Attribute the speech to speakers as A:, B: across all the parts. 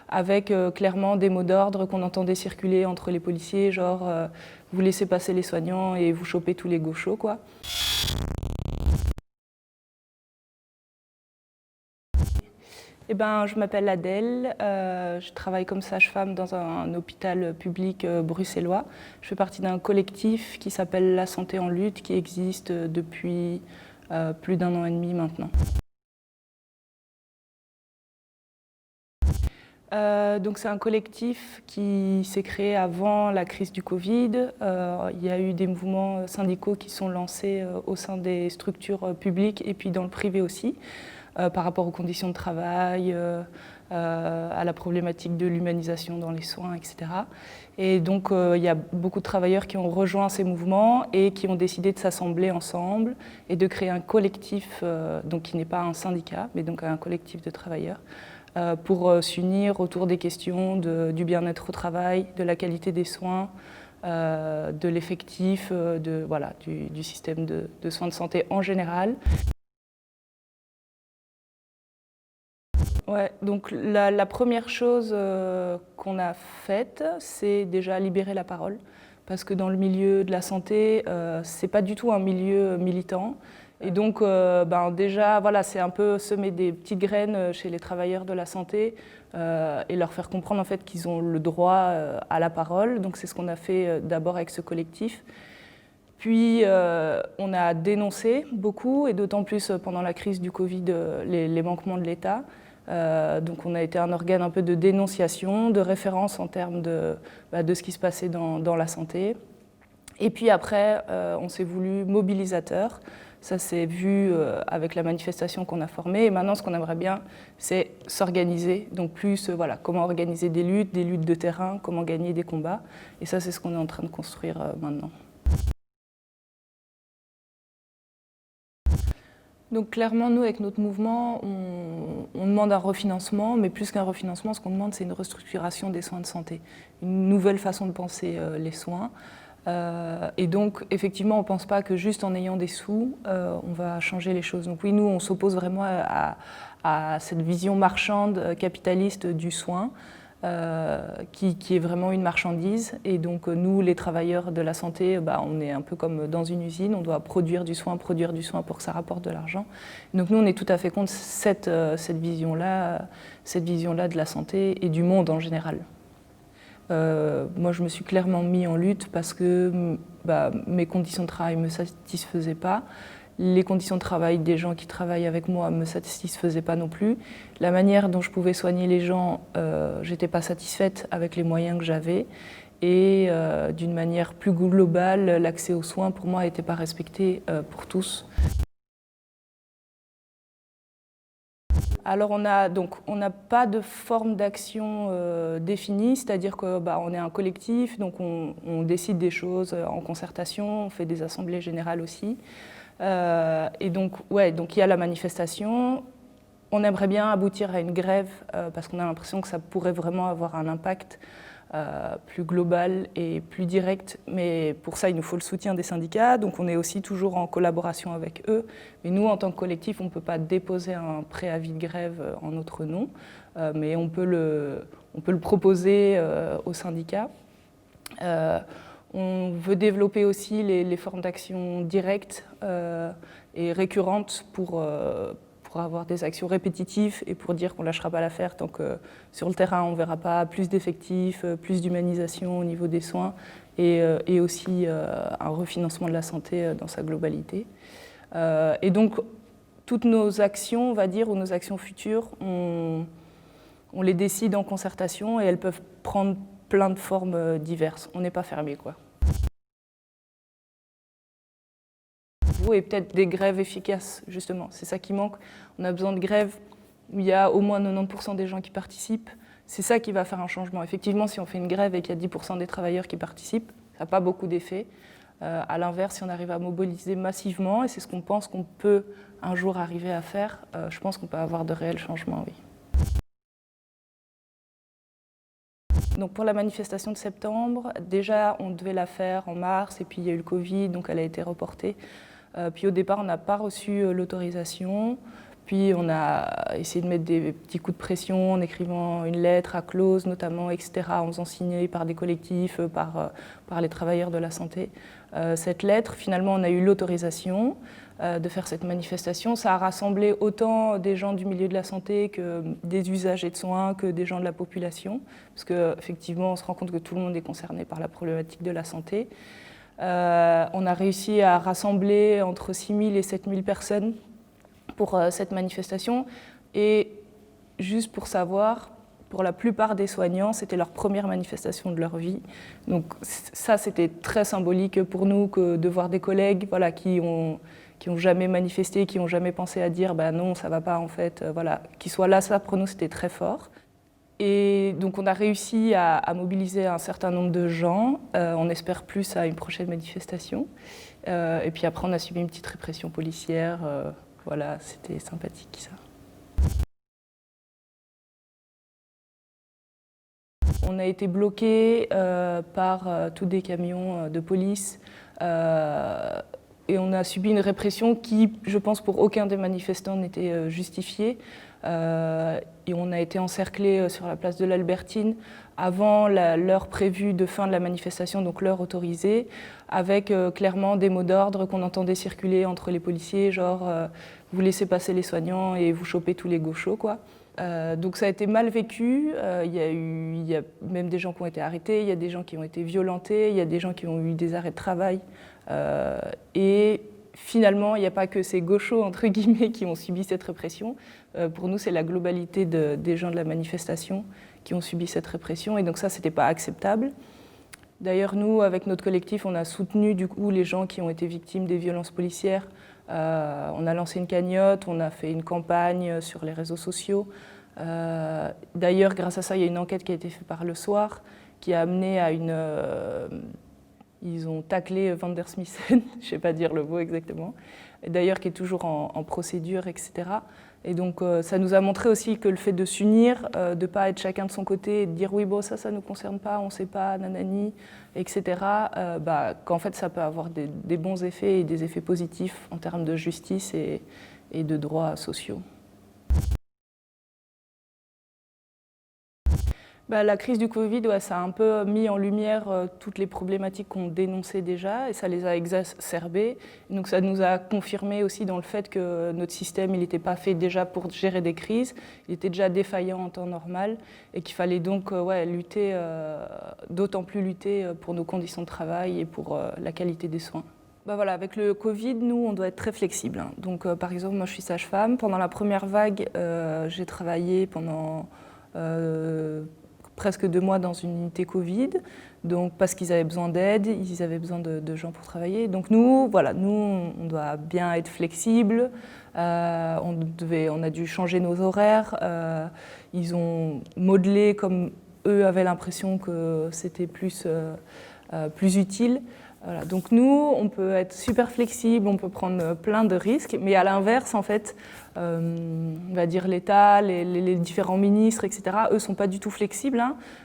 A: avec clairement des mots d'ordre qu'on entendait circuler entre les policiers, genre vous laissez passer les soignants et vous chopez tous les gauchos, quoi. Eh ben, je m'appelle Adèle, je travaille comme sage-femme dans un hôpital public bruxellois. Je fais partie d'un collectif qui s'appelle La Santé en lutte, qui existe depuis plus d'1 an et demi maintenant. Donc c'est un collectif qui s'est créé avant la crise du Covid. Il y a eu des mouvements syndicaux qui sont lancés au sein des structures publiques et puis dans le privé aussi, par rapport aux conditions de travail, à la problématique de l'humanisation dans les soins, etc. Et donc il y a beaucoup de travailleurs qui ont rejoint ces mouvements et qui ont décidé de s'assembler ensemble et de créer un collectif, donc qui n'est pas un syndicat, mais donc un collectif de travailleurs, pour s'unir autour des questions du bien-être au travail, de la qualité des soins, de l'effectif, voilà, du système de soins de santé en général. Ouais, donc la première chose qu'on a faite, c'est déjà libérer la parole. Parce que dans le milieu de la santé, c'est pas du tout un milieu militant. Et donc, déjà, voilà, c'est un peu semer des petites graines chez les travailleurs de la santé et leur faire comprendre en fait qu'ils ont le droit à la parole. Donc, c'est ce qu'on a fait d'abord avec ce collectif. Puis, on a dénoncé beaucoup, et d'autant plus pendant la crise du Covid, les manquements de l'État. Donc, on a été un organe un peu de dénonciation, de référence en termes de ce qui se passait dans la santé. Et puis après, on s'est voulu mobilisateur. Ça s'est vu avec la manifestation qu'on a formée. Et maintenant, ce qu'on aimerait bien, c'est s'organiser. Donc plus, voilà, comment organiser des luttes de terrain, comment gagner des combats. Et ça, c'est ce qu'on est en train de construire maintenant. Donc clairement, nous, avec notre mouvement, on demande un refinancement, mais plus qu'un refinancement, ce qu'on demande, c'est une restructuration des soins de santé, une nouvelle façon de penser les soins. Et donc, effectivement, on ne pense pas que juste en ayant des sous, on va changer les choses. Donc oui, nous, on s'oppose vraiment à cette vision marchande, capitaliste du soin, qui est vraiment une marchandise. Et donc, nous, les travailleurs de la santé, on est un peu comme dans une usine, on doit produire du soin pour que ça rapporte de l'argent. Donc nous, on est tout à fait contre cette vision-là de la santé et du monde en général. Moi, je me suis clairement mis en lutte parce que mes conditions de travail ne me satisfaisaient pas. Les conditions de travail des gens qui travaillent avec moi ne me satisfaisaient pas non plus. La manière dont je pouvais soigner les gens, je n'étais pas satisfaite avec les moyens que j'avais. Et d'une manière plus globale, l'accès aux soins, pour moi, n'était pas respecté pour tous. Alors on n'a pas de forme d'action définie, c'est-à-dire qu'on est un collectif, donc on décide des choses en concertation, on fait des assemblées générales aussi. Et donc il y a la manifestation. On aimerait bien aboutir à une grève parce qu'on a l'impression que ça pourrait vraiment avoir un impact plus global et plus direct, mais pour ça il nous faut le soutien des syndicats, donc on est aussi toujours en collaboration avec eux. Mais nous, en tant que collectif, on ne peut pas déposer un préavis de grève en notre nom, mais on peut le proposer aux syndicats. On veut développer aussi les formes d'action directes et récurrentes pour avoir des actions répétitives et pour dire qu'on ne lâchera pas l'affaire tant que sur le terrain on ne verra pas plus d'effectifs, plus d'humanisation au niveau des soins et aussi un refinancement de la santé dans sa globalité. Et donc toutes nos actions, on va dire, ou nos actions futures, on les décide en concertation et elles peuvent prendre plein de formes diverses. On n'est pas fermé, quoi. Et peut-être des grèves efficaces, justement. C'est ça qui manque. On a besoin de grèves où il y a au moins 90% des gens qui participent. C'est ça qui va faire un changement. Effectivement, si on fait une grève et qu'il y a 10% des travailleurs qui participent, ça n'a pas beaucoup d'effet. À l'inverse, si on arrive à mobiliser massivement, et c'est ce qu'on pense qu'on peut un jour arriver à faire, je pense qu'on peut avoir de réels changements, oui. Donc pour la manifestation de septembre, déjà on devait la faire en mars et puis il y a eu le Covid, donc elle a été reportée. Puis au départ on n'a pas reçu l'autorisation. Puis on a essayé de mettre des petits coups de pression en écrivant une lettre à clause notamment, etc., en faisant signer par des collectifs, par les travailleurs de la santé. Cette lettre, finalement, on a eu l'autorisation de faire cette manifestation. Ça a rassemblé autant des gens du milieu de la santé que des usagers de soins, que des gens de la population, parce qu'effectivement, on se rend compte que tout le monde est concerné par la problématique de la santé. On a réussi à rassembler entre 6 000 et 7 000 personnes pour cette manifestation. Et juste pour savoir, pour la plupart des soignants, c'était leur première manifestation de leur vie. Donc ça, c'était très symbolique pour nous que de voir des collègues voilà, qui ont jamais manifesté, qui n'ont jamais pensé à dire bah non, ça ne va pas en fait, voilà, qu'ils soient là, ça pour nous c'était très fort. Et donc on a réussi à mobiliser un certain nombre de gens, on espère plus à une prochaine manifestation. Et puis après on a subi une petite répression policière, voilà, c'était sympathique ça. On a été bloqués par tous des camions de police et on a subi une répression qui, je pense, pour aucun des manifestants n'était justifiée. Et on a été encerclés sur la place de l'Albertine avant l'heure prévue de fin de la manifestation, donc l'heure autorisée, avec clairement des mots d'ordre qu'on entendait circuler entre les policiers, genre vous laissez passer les soignants et vous chopez tous les gauchos, quoi. Donc ça a été mal vécu, il y a même des gens qui ont été arrêtés, il y a des gens qui ont été violentés, il y a des gens qui ont eu des arrêts de travail. Et finalement, il n'y a pas que ces gauchos, entre guillemets, qui ont subi cette répression. Pour nous, c'est la globalité des gens de la manifestation qui ont subi cette répression. Et donc ça, ce n'était pas acceptable. D'ailleurs, nous, avec notre collectif, on a soutenu du coup les gens qui ont été victimes des violences policières. On a lancé une cagnotte, on a fait une campagne sur les réseaux sociaux. D'ailleurs, grâce à ça, il y a une enquête qui a été faite par Le Soir, qui a amené à une... ils ont taclé Van der Smissen, je ne sais pas dire le mot exactement, d'ailleurs qui est toujours en procédure, etc. Et donc ça nous a montré aussi que le fait de s'unir, de ne pas être chacun de son côté et de dire oui, bon, ça ne nous concerne pas, on ne sait pas, nanani, etc., qu'en fait ça peut avoir des bons effets et des effets positifs en termes de justice et de droits sociaux. La crise du Covid, ça a un peu mis en lumière toutes les problématiques qu'on dénonçait déjà et ça les a exacerbées. Donc ça nous a confirmé aussi dans le fait que notre système, il n'était pas fait déjà pour gérer des crises, il était déjà défaillant en temps normal et qu'il fallait donc lutter, d'autant plus lutter pour nos conditions de travail et pour la qualité des soins. Voilà, avec le Covid, nous, on doit être très flexible. Donc par exemple, moi je suis sage-femme. Pendant la première vague, j'ai travaillé pendant... presque 2 mois dans une unité Covid, donc parce qu'ils avaient besoin d'aide, ils avaient besoin de gens pour travailler. Donc nous, on doit bien être flexible. On a dû changer nos horaires. Ils ont modelé comme eux avaient l'impression que c'était plus utile. Voilà. Donc nous, on peut être super flexible, on peut prendre plein de risques, mais à l'inverse, en fait, on va dire l'État, les différents ministres, etc., eux ne sont pas du tout flexibles.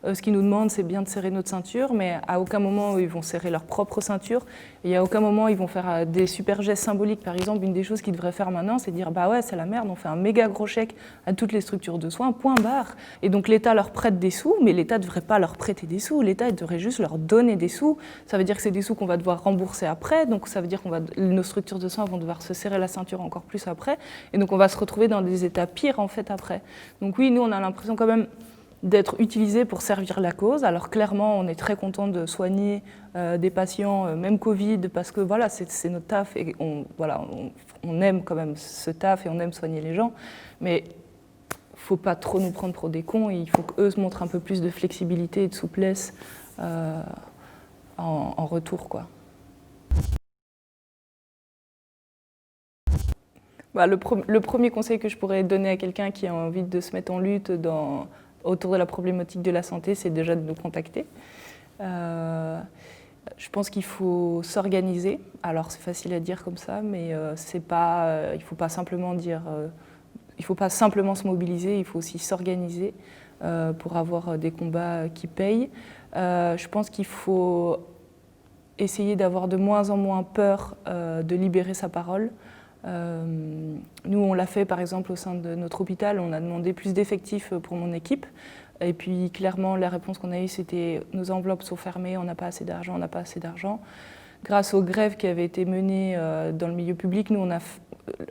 A: Ce qu'ils nous demandent, c'est bien de serrer notre ceinture, mais à aucun moment, ils vont serrer leur propre ceinture. Et à aucun moment, ils vont faire des super gestes symboliques. Par exemple, une des choses qu'ils devraient faire maintenant, c'est dire « bah ouais, c'est la merde, on fait un méga gros chèque à toutes les structures de soins, point barre ». Et donc l'État leur prête des sous, mais l'État ne devrait pas leur prêter des sous, l'État devrait juste leur donner des sous. Ça veut dire que c'est des sous qu'on va devoir rembourser après, donc ça veut dire que nos structures de soins vont devoir se serrer la ceinture encore plus après. Et donc on va se retrouver dans des états pires en fait après. Donc oui, nous on a l'impression quand même d'être utilisés pour servir la cause. Alors clairement, on est très content de soigner des patients, même Covid, parce que voilà, c'est notre taf et on aime quand même ce taf et on aime soigner les gens. Mais il ne faut pas trop nous prendre pour des cons et il faut qu'eux se montrent un peu plus de flexibilité et de souplesse en retour, quoi. Le premier conseil que je pourrais donner à quelqu'un qui a envie de se mettre en lutte autour de la problématique de la santé, c'est déjà de nous contacter. Je pense qu'il faut s'organiser. Alors c'est facile à dire comme ça, mais il ne faut pas simplement se mobiliser, il faut aussi s'organiser pour avoir des combats qui payent. Je pense qu'il faut essayer d'avoir de moins en moins peur de libérer sa parole. Nous, on l'a fait par exemple au sein de notre hôpital, on a demandé plus d'effectifs pour mon équipe. Et puis clairement, la réponse qu'on a eue, c'était nos enveloppes sont fermées, on n'a pas assez d'argent, on n'a pas assez d'argent. Grâce aux grèves qui avaient été menées dans le milieu public, nous,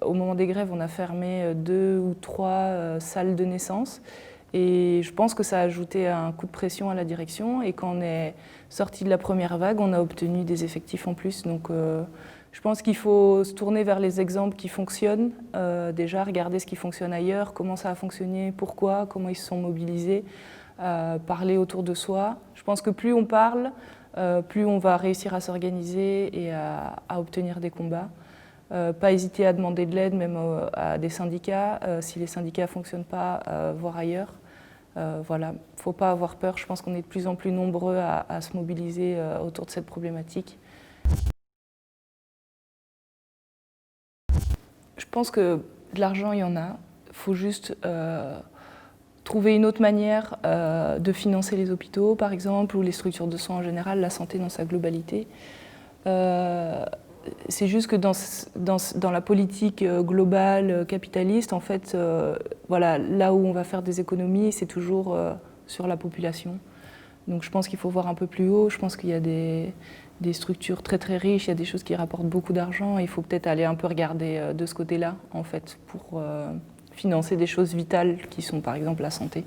A: au moment des grèves, on a fermé 2 ou 3 salles de naissance. Et je pense que ça a ajouté un coup de pression à la direction. Et quand on est sorti de la première vague, on a obtenu des effectifs en plus. Donc je pense qu'il faut se tourner vers les exemples qui fonctionnent. Déjà, regarder ce qui fonctionne ailleurs, comment ça a fonctionné, pourquoi, comment ils se sont mobilisés, parler autour de soi. Je pense que plus on parle, plus on va réussir à s'organiser et à obtenir des combats. Pas hésiter à demander de l'aide même à des syndicats. Si les syndicats ne fonctionnent pas, voir ailleurs. Voilà, il ne faut pas avoir peur. Je pense qu'on est de plus en plus nombreux à se mobiliser autour de cette problématique. Je pense que de l'argent, il y en a. Il faut juste trouver une autre manière de financer les hôpitaux, par exemple, ou les structures de soins en général, la santé dans sa globalité. C'est juste que dans la politique globale capitaliste, en fait, voilà, là où on va faire des économies, c'est toujours sur la population. Donc je pense qu'il faut voir un peu plus haut. Je pense qu'il y a des structures très très riches, il y a des choses qui rapportent beaucoup d'argent. Il faut peut-être aller un peu regarder de ce côté-là, en fait, pour financer des choses vitales qui sont par exemple la santé.